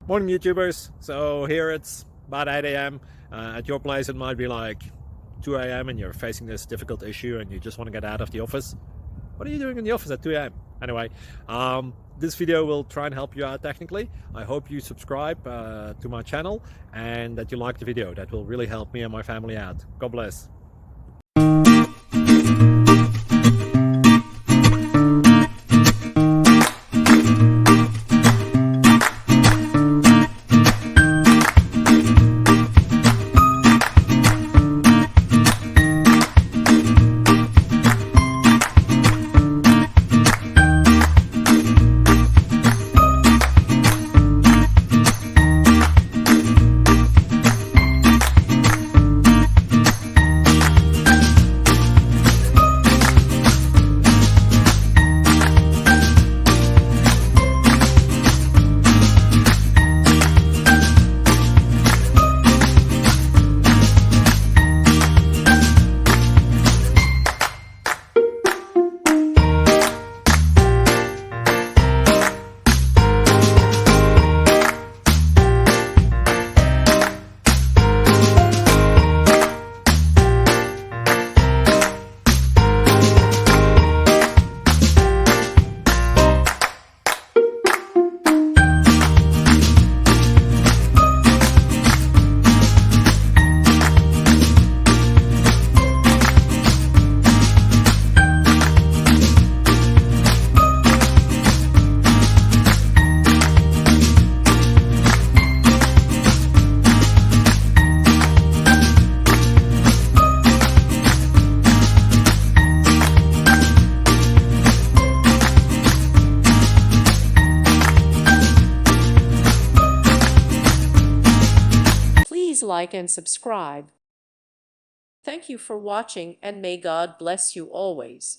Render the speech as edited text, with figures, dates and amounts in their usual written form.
Morning YouTubers. So here it's about 8 a.m. At your place it might be like 2 a.m. and you're facing this difficult issue and you just want to get out of the office. What are you doing in the office at 2 a.m.? Anyway, this video will try and help you out technically. I hope you subscribe to my channel and that you like the video. That will really help me and my family out. God bless. Please like and subscribe. Thank you for watching, and may God bless you always.